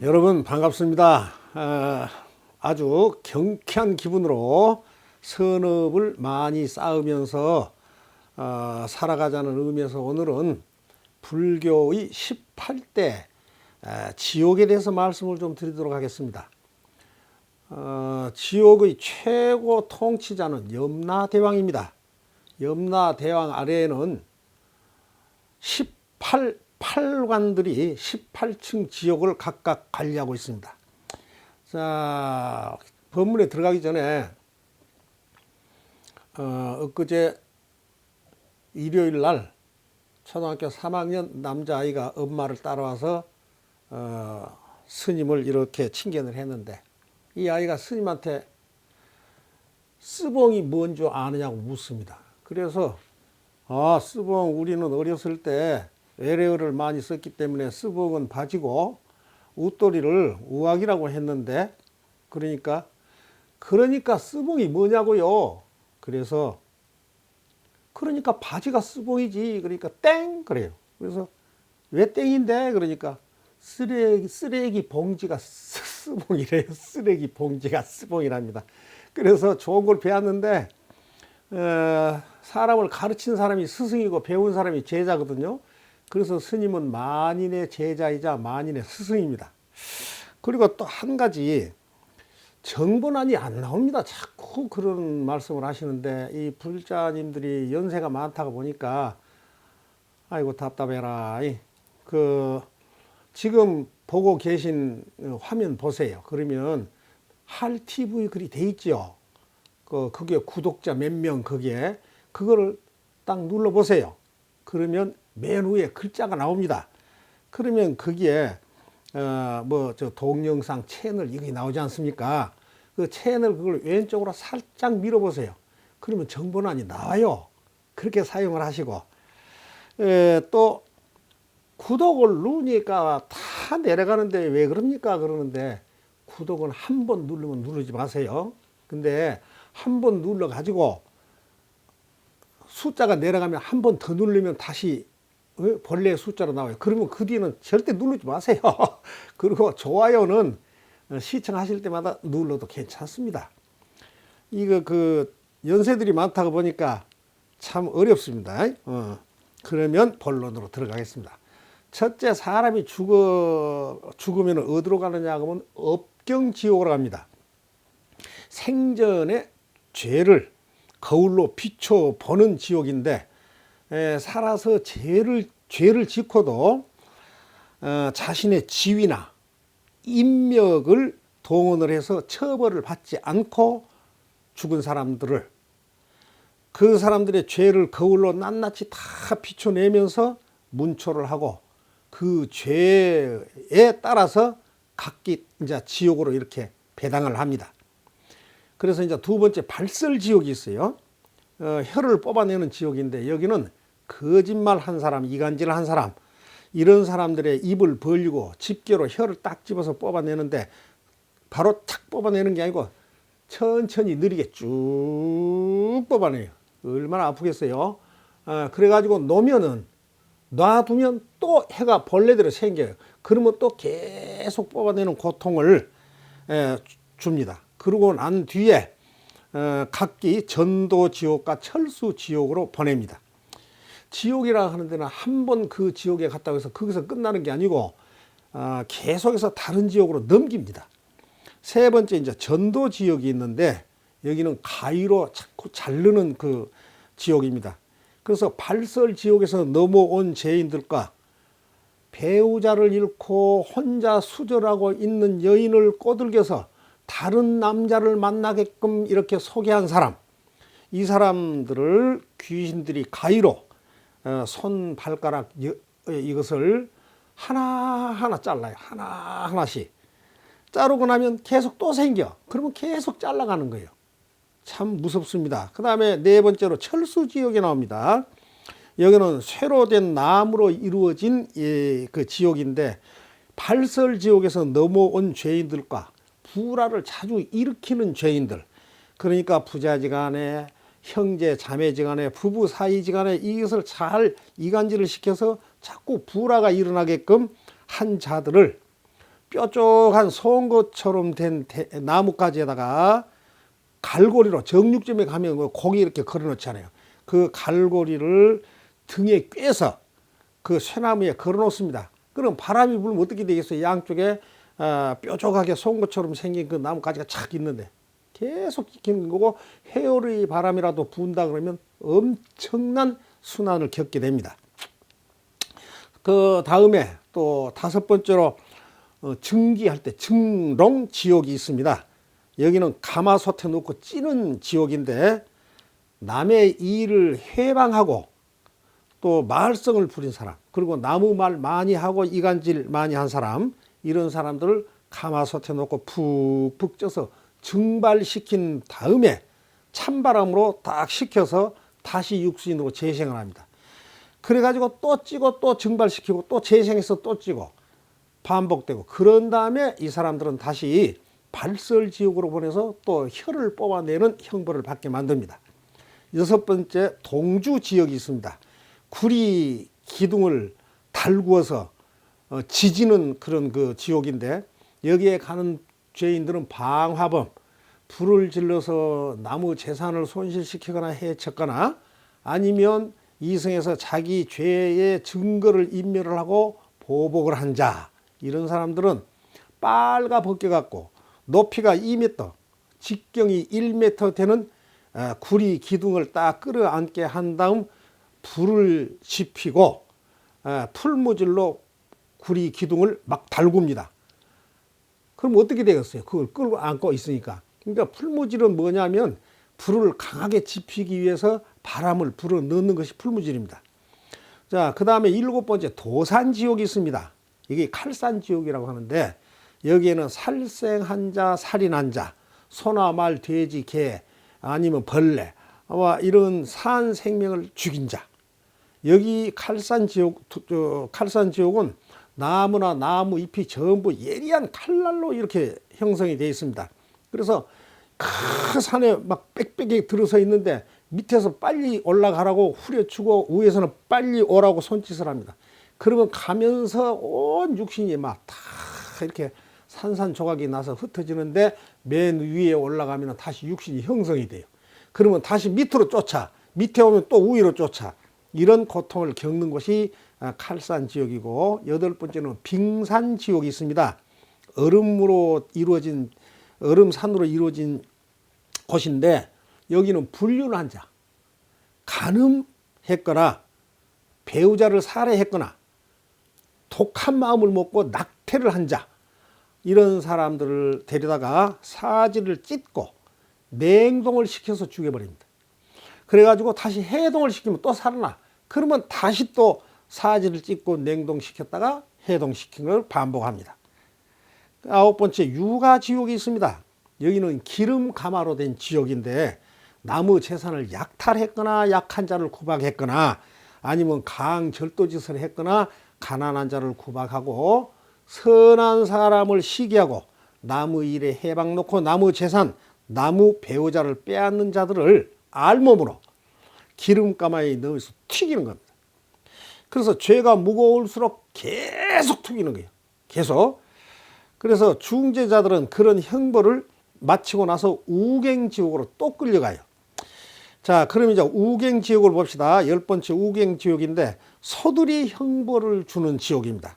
여러분 반갑습니다. 아주 경쾌한 기분으로 선업을 많이 쌓으면서 살아가자는 의미에서 오늘은 불교의 18대 지옥에 대해서 말씀을 좀 드리도록 하겠습니다. 지옥의 최고 통치자는 염라대왕입니다. 염라대왕 아래에는 18관들이 18층 지옥을 각각 관리하고 있습니다. 자, 법문에 들어가기 전에 엊그제 일요일 날 초등학교 3학년 남자아이가 엄마를 따라와서 스님을 이렇게 칭견을 했는데, 이 아이가 스님한테 스봉이 뭔 줄 아느냐고 묻습니다. 그래서 스봉, 우리는 어렸을 때 외래어를 많이 썼기 때문에 스봉은 바지고 웃돌이를 우악이라고 했는데, 그러니까 스봉이 뭐냐고요. 그래서 그러니까 바지가 스봉이지. 그러니까 땡 그래요. 그래서 왜 땡인데? 그러니까 쓰레기 봉지가 스봉이래요. 쓰레기 봉지가 스봉이랍니다. 그래서 좋은 걸 배웠는데, 사람을 가르친 사람이 스승이고 배운 사람이 제자거든요. 그래서 스님은 만인의 제자이자 만인의 스승입니다. 그리고 또 한 가지, 정본안이 안 나옵니다. 자꾸 그런 말씀을 하시는데, 이 불자님들이 연세가 많다고 보니까 아이고 답답해라. 지금 보고 계신 화면 보세요. 그러면 할 TV 글이 돼 있죠. 그게 구독자 몇 명, 그거를 딱 눌러 보세요. 그러면 맨 위에 글자가 나옵니다. 그러면 거기에 동영상 채널 이게 나오지 않습니까? 그 채널 그걸 왼쪽으로 살짝 밀어보세요. 그러면 정보란이 나와요. 그렇게 사용을 하시고, 또 구독을 누르니까 다 내려가는데 왜 그럽니까? 그러는데, 구독은 한 번 누르면 누르지 마세요. 근데 한 번 눌러 가지고 숫자가 내려가면 한 번 더 누르면 다시 본래 숫자로 나와요. 그러면 그 뒤는 절대 누르지 마세요. 그리고 좋아요는 시청하실 때마다 눌러도 괜찮습니다. 연세들이 많다고 보니까 참 어렵습니다. 그러면 본론으로 들어가겠습니다. 첫째, 사람이 죽으면 어디로 가느냐 하면 업경지옥으로 갑니다. 생전에 죄를 거울로 비춰보는 지옥인데, 살아서 죄를 짓고도 자신의 지위나 인력을 동원을 해서 처벌을 받지 않고 죽은 사람들을, 그 사람들의 죄를 거울로 낱낱이 다 비춰내면서 문초를 하고, 그 죄에 따라서 각기 이제 지옥으로 이렇게 배당을 합니다. 그래서 이제 두 번째, 발설지옥이 있어요. 혀를 뽑아내는 지옥인데, 여기는 거짓말 한 사람, 이간질 한 사람, 이런 사람들의 입을 벌리고 집게로 혀를 딱 집어서 뽑아내는데, 바로 탁 뽑아내는 게 아니고 천천히 느리게 쭉 뽑아내요. 얼마나 아프겠어요. 그래가지고 놔두면 또 혀가 벌레대로 생겨요. 그러면 또 계속 뽑아내는 고통을 줍니다. 그러고 난 뒤에 각기 전도지옥과 철수지옥으로 보냅니다. 지옥이라 하는 데는 한 번 그 지옥에 갔다고 해서 거기서 끝나는 게 아니고 계속해서 다른 지옥으로 넘깁니다. 세 번째, 이제 전도지옥이 있는데, 여기는 가위로 자꾸 자르는 그 지옥입니다. 그래서 발설지옥에서 넘어온 죄인들과 배우자를 잃고 혼자 수절하고 있는 여인을 꼬들겨서 다른 남자를 만나게끔 이렇게 소개한 사람, 이 사람들을 귀신들이 가위로 손, 발가락 이것을 하나하나 잘라요. 하나하나씩. 자르고 나면 계속 또 생겨. 그러면 계속 잘라가는 거예요. 참 무섭습니다. 그 다음에 네 번째로 철수지옥이 나옵니다. 여기는 쇠로 된 나무로 이루어진 그 지옥인데, 발설지옥에서 넘어온 죄인들과 불화를 자주 일으키는 죄인들, 그러니까 부자지간에, 형제 자매지간에, 부부 사이지간에 이것을 잘 이간질을 시켜서 자꾸 불화가 일어나게끔 한 자들을 뾰족한 송곳처럼 된 나뭇가지에다가 갈고리로 정육점에 가면 고기 이렇게 걸어놓잖아요. 그 갈고리를 등에 꿰서 그 쇠나무에 걸어놓습니다. 그럼 바람이 불면 어떻게 되겠어요? 양쪽에 뾰족하게 송곳처럼 생긴 그 나뭇가지가 착 있는데 계속 찍히는 거고, 해오리 바람이라도 분다 그러면 엄청난 순환을 겪게 됩니다. 그 다음에 또 다섯 번째로 증기할 때 증롱 지옥이 있습니다. 여기는 가마솥에 넣고 찌는 지옥인데, 남의 일을 해방하고 또 말썽을 부린 사람, 그리고 나무 말 많이 하고 이간질 많이 한 사람, 이런 사람들을 가마솥에 넣고 푹푹 쪄서 증발시킨 다음에 찬바람으로 딱 식혀서 다시 육신으로 재생을 합니다. 그래가지고 또 찌고 또 증발시키고 또 재생해서 또 찌고 반복되고, 그런 다음에 이 사람들은 다시 발설지옥으로 보내서 또 혀를 뽑아내는 형벌을 받게 만듭니다. 여섯 번째, 동주지역이 있습니다. 구리 기둥을 달구어서 지지는 그런 그 지옥인데, 여기에 가는 죄인들은 방화범, 불을 질러서 나무 재산을 손실시키거나 해쳤거나, 아니면 이승에서 자기 죄의 증거를 인멸을 하고 보복을 한 자, 이런 사람들은 빨가 벗겨갖고 높이가 2m, 직경이 1m 되는 구리 기둥을 딱 끌어안게 한 다음 불을 지피고 풀무질로 구리 기둥을 막 달굽니다. 그럼 어떻게 되겠어요? 그걸 끌고 안고 있으니까. 그러니까 풀무질은 뭐냐면 불을 강하게 지피기 위해서 바람을 불어 넣는 것이 풀무질입니다. 자, 그 다음에 일곱 번째, 도산지옥이 있습니다. 이게 칼산지옥이라고 하는데, 여기에는 살생한 자, 살인한 자, 소나 말, 돼지, 개, 아니면 벌레, 이런 산 생명을 죽인 자. 여기 칼산지옥은 나무나 나무 잎이 전부 예리한 칼날로 이렇게 형성이 되어 있습니다. 그래서 그 산에 막 빽빽이 들어서 있는데 밑에서 빨리 올라가라고 후려치고 위에서는 빨리 오라고 손짓을 합니다. 그러면 가면서 온 육신이 막 다 이렇게 산산조각이 나서 흩어지는데, 맨 위에 올라가면 다시 육신이 형성이 돼요. 그러면 다시 밑으로 쫓아, 밑에 오면 또 위로 쫓아, 이런 고통을 겪는 것이 칼산지옥이고, 여덟 번째는 빙산지옥이 있습니다. 얼음산으로 이루어진 곳인데, 여기는 불륜한 자, 간음했거나 배우자를 살해했거나 독한 마음을 먹고 낙태를 한 자, 이런 사람들을 데려다가 사지를 찢고 냉동을 시켜서 죽여버립니다. 그래가지고 다시 해동을 시키면 또 살아나. 그러면 다시 또 사지를 찢고 냉동시켰다가 해동시킨 걸 반복합니다. 아홉 번째, 유가지옥이 있습니다. 여기는 기름 가마로 된 지옥인데, 나무 재산을 약탈했거나 약한 자를 구박했거나, 아니면 강절도짓을 했거나 가난한 자를 구박하고 선한 사람을 시기하고 나무 일에 해방 놓고 나무 재산, 나무 배우자를 빼앗는 자들을 알몸으로 기름가마에 넣어서 튀기는 겁니다. 그래서 죄가 무거울수록 계속 튀기는 거예요. 계속. 그래서 중재자들은 그런 형벌을 마치고 나서 우갱지옥으로 또 끌려가요. 자, 그럼 이제 우갱지옥을 봅시다. 열 번째 우갱지옥인데, 소들이 형벌을 주는 지옥입니다.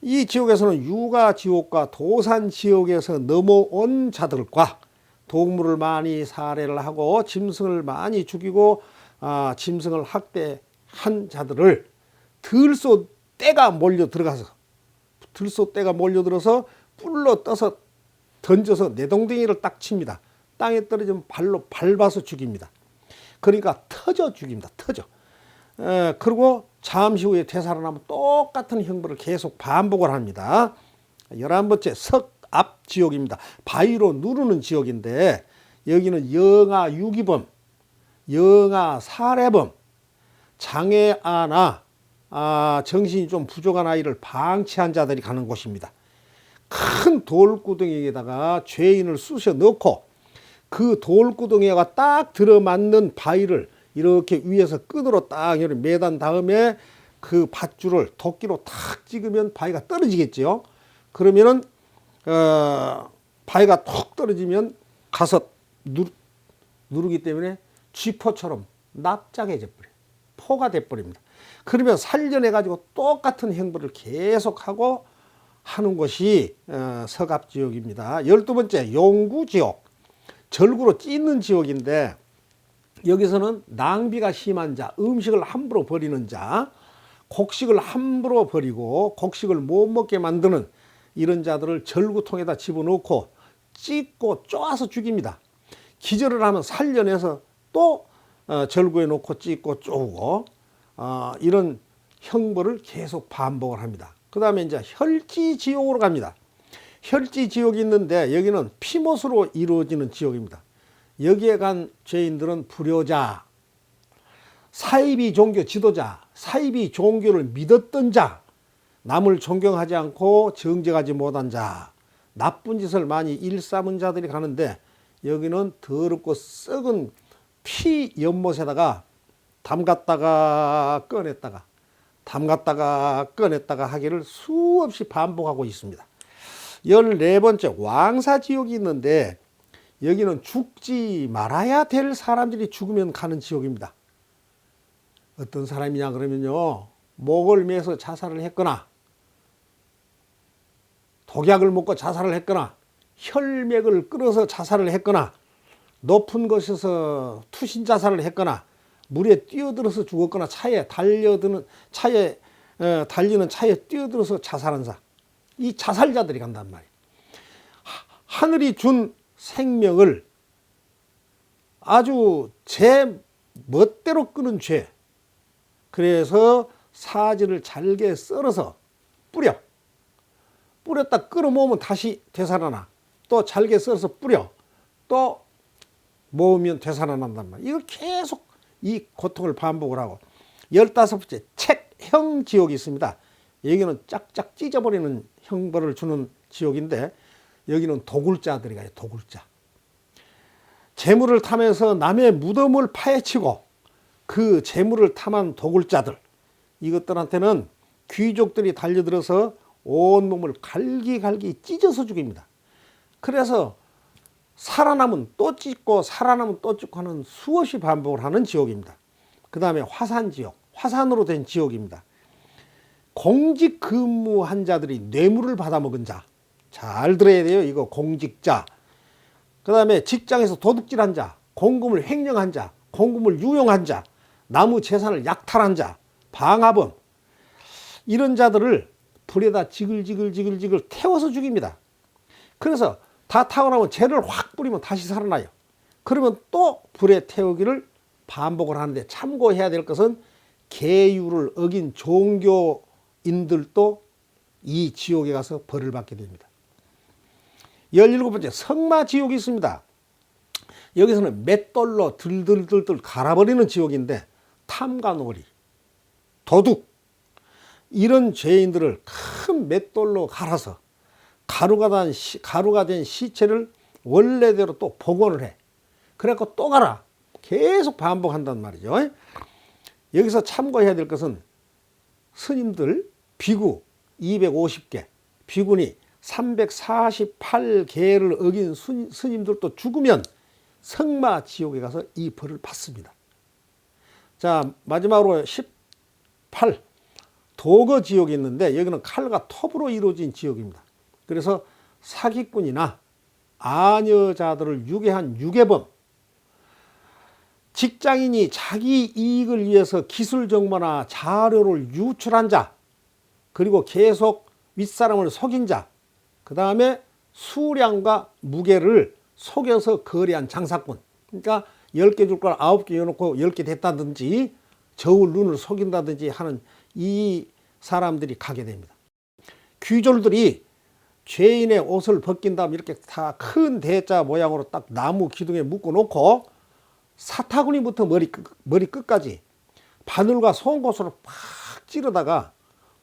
이 지옥에서는 유가지옥과 도산지옥에서 넘어온 자들과 동물을 많이 살해를 하고 짐승을 많이 죽이고 짐승을 학대한 자들을 들소떼가 몰려들어서 뿔로 떠서 던져서 내동댕이를 딱 칩니다. 땅에 떨어지면 발로 밟아서 죽입니다. 그러니까 터져 죽입니다. 터져. 그리고 잠시 후에 되살아나면 똑같은 형벌을 계속 반복을 합니다. 11번째, 석압지옥입니다. 바위로 누르는 지옥인데, 여기는 영아 유기범, 영아 살해범, 장애아나 정신이 좀 부족한 아이를 방치한 자들이 가는 곳입니다. 큰 돌구덩이에다가 죄인을 쑤셔 넣고 그 돌구덩이가 딱 들어맞는 바위를 이렇게 위에서 끈으로 딱 매단 다음에 그 밧줄을 도끼로 탁 찍으면 바위가 떨어지겠죠. 그러면은 바위가 툭 떨어지면 가서 누르기 때문에 쥐포처럼 납작해져 버려요. 포가 돼버립니다. 그러면 살려내 가지고 똑같은 행보를 계속하고 하는 것이 서갑지옥입니다. 12번째 용구지옥, 절구로 찢는 지옥인데, 여기서는 낭비가 심한 자, 음식을 함부로 버리는 자, 곡식을 함부로 버리고 곡식을 못 먹게 만드는 이런 자들을 절구통에다 집어넣고 찢고 쪼아서 죽입니다. 기절을 하면 살려내서 또 절구에 놓고 찢고 쪼고 이런 형벌을 계속 반복을 합니다. 그 다음에 이제 혈지지옥으로 갑니다. 혈지지옥이 있는데 여기는 피못으로 이루어지는 지옥입니다. 여기에 간 죄인들은 불효자, 사이비 종교 지도자, 사이비 종교를 믿었던 자, 남을 존경하지 않고 정직하지 못한 자, 나쁜 짓을 많이 일삼은 자들이 가는데, 여기는 더럽고 썩은 피 연못에다가 담갔다가 꺼냈다가 담갔다가 꺼냈다가 하기를 수없이 반복하고 있습니다. 14번째 왕사지옥이 있는데, 여기는 죽지 말아야 될 사람들이 죽으면 가는 지옥입니다. 어떤 사람이냐 그러면요, 목을 매서 자살을 했거나 독약을 먹고 자살을 했거나 혈맥을 끌어서 자살을 했거나 높은 곳에서 투신 자살을 했거나 물에 뛰어들어서 죽었거나 달리는 차에 뛰어들어서 자살한 사, 이 자살자들이 간단 말이에요. 하늘이 준 생명을 아주 제 멋대로 끄는 죄. 그래서 사지를 잘게 썰어서 뿌렸다 끌어모으면 다시 되살아나, 또 잘게 썰어서 뿌려 또 모으면 되살아난단 말이에요. 이거 계속 이 고통을 반복을 하고. 15번째 책형 지옥이 있습니다. 여기는 짝짝 찢어버리는 형벌을 주는 지옥인데, 여기는 도굴자들이 가요. 도굴자. 재물을 탐해서 남의 무덤을 파헤치고 그 재물을 탐한 도굴자들, 이것들한테는 귀족들이 달려들어서 온몸을 갈기갈기 찢어서 죽입니다. 그래서 살아남은 또 찢고 살아남은 또 찢고 하는 수없이 반복을 하는 지옥입니다. 그 다음에 화산지옥, 화산으로 된 지옥입니다. 공직 근무한 자들이 뇌물을 받아먹은 자, 잘 들어야 돼요. 이거 공직자. 그 다음에 직장에서 도둑질한 자, 공금을 횡령한 자, 공금을 유용한 자, 나무 재산을 약탈한 자, 방화범, 이런 자들을 불에다 지글지글 태워서 죽입니다. 그래서 다 타고 나면 재를 확 뿌리면 다시 살아나요. 그러면 또 불에 태우기를 반복을 하는데, 참고해야 될 것은 계율을 어긴 종교인들도 이 지옥에 가서 벌을 받게 됩니다. 17번째 성마지옥이 있습니다. 여기서는 맷돌로 들들들들 갈아버리는 지옥인데, 탐관오리, 도둑, 이런 죄인들을 큰 맷돌로 갈아서 가루가 된 시체를 원래대로 또 복원을 해. 그래갖고 또 가라. 계속 반복한단 말이죠. 여기서 참고해야 될 것은 스님들 비구 250개, 비구니 348개를 어긴 스님들도 죽으면 성마지옥에 가서 이 벌을 받습니다. 자, 마지막으로 18 도거지옥이 있는데, 여기는 칼과 톱으로 이루어진 지옥입니다. 그래서 사기꾼이나 아녀자들을 유괴한 유괴범, 직장인이 자기 이익을 위해서 기술 정보나 자료를 유출한 자, 그리고 계속 윗사람을 속인 자, 그 다음에 수량과 무게를 속여서 거래한 장사꾼. 그러니까 10개 줄 걸 9개 여놓고 10개 됐다든지 저울 눈을 속인다든지 하는 이 사람들이 가게 됩니다. 귀졸들이 죄인의 옷을 벗긴 다음 이렇게 다 큰 대자 모양으로 딱 나무 기둥에 묶어 놓고 사타구니부터 머리 끝까지 바늘과 송곳으로 팍 찌르다가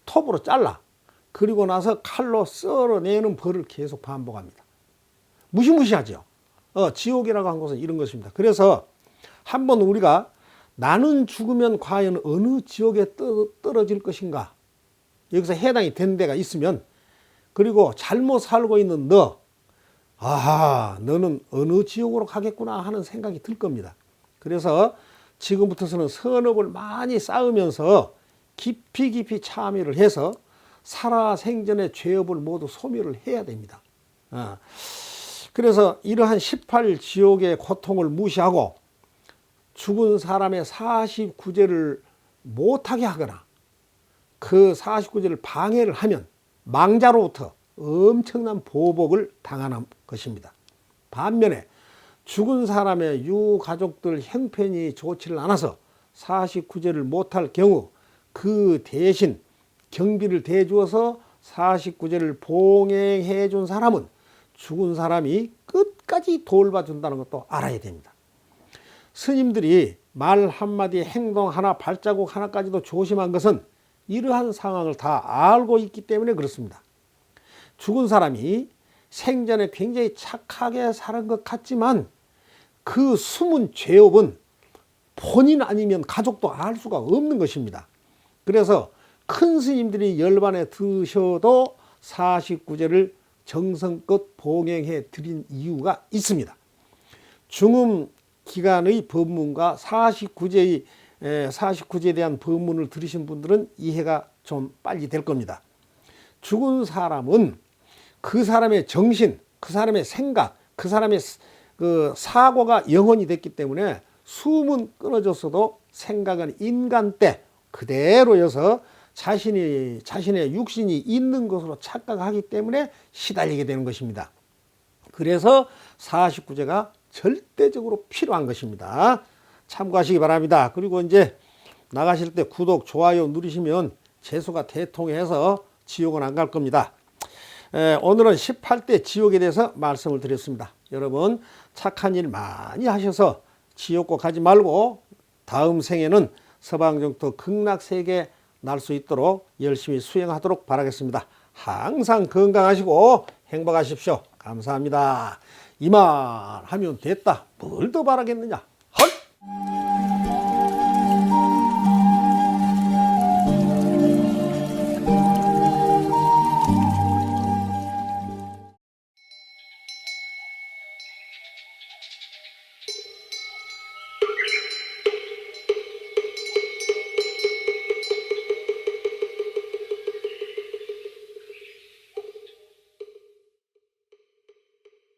톱으로 잘라, 그리고 나서 칼로 썰어내는 벌을 계속 반복합니다. 무시무시하죠. 지옥이라고 한 것은 이런 것입니다. 그래서 한번 우리가 나는 죽으면 과연 어느 지옥에 떨어질 것인가, 여기서 해당이 된 데가 있으면 그리고 잘못 살고 있는 아하, 너는 어느 지옥으로 가겠구나 하는 생각이 들 겁니다. 그래서 지금부터서는 선업을 많이 쌓으면서 깊이 참여를 해서 살아생전의 죄업을 모두 소멸을 해야 됩니다. 그래서 이러한 18지옥의 고통을 무시하고 죽은 사람의 49제를 못하게 하거나 그 49제를 방해를 하면 망자로부터 엄청난 보복을 당하는 것입니다. 반면에 죽은 사람의 유가족들 형편이 좋지를 않아서 49제를 못할 경우 그 대신 경비를 대주어서 49제를 봉행해 준 사람은 죽은 사람이 끝까지 돌봐준다는 것도 알아야 됩니다. 스님들이 말 한마디 행동 하나 발자국 하나까지도 조심한 것은 이러한 상황을 다 알고 있기 때문에 그렇습니다. 죽은 사람이 생전에 굉장히 착하게 살은 것 같지만 그 숨은 죄업은 본인 아니면 가족도 알 수가 없는 것입니다. 그래서 큰 스님들이 열반에 드셔도 49제를 정성껏 봉행해 드린 이유가 있습니다. 중음 기간의 법문과 49제에 대한 법문을 들으신 분들은 이해가 좀 빨리 될 겁니다. 죽은 사람은 그 사람의 정신, 그 사람의 생각, 그 사람의 그 사고가 영혼이 됐기 때문에 숨은 끊어졌어도 생각은 인간 때 그대로여서 자신의 육신이 있는 것으로 착각하기 때문에 시달리게 되는 것입니다. 그래서 49제가 절대적으로 필요한 것입니다. 참고하시기 바랍니다. 그리고 이제 나가실 때 구독, 좋아요 누르시면 재수가 대통해서 지옥은 안 갈 겁니다. 오늘은 18대 지옥에 대해서 말씀을 드렸습니다. 여러분 착한 일 많이 하셔서 지옥고 가지 말고 다음 생에는 서방정토 극락세계 날 수 있도록 열심히 수행하도록 바라겠습니다. 항상 건강하시고 행복하십시오. 감사합니다. 이만 하면 됐다. 뭘 더 바라겠느냐. 헐!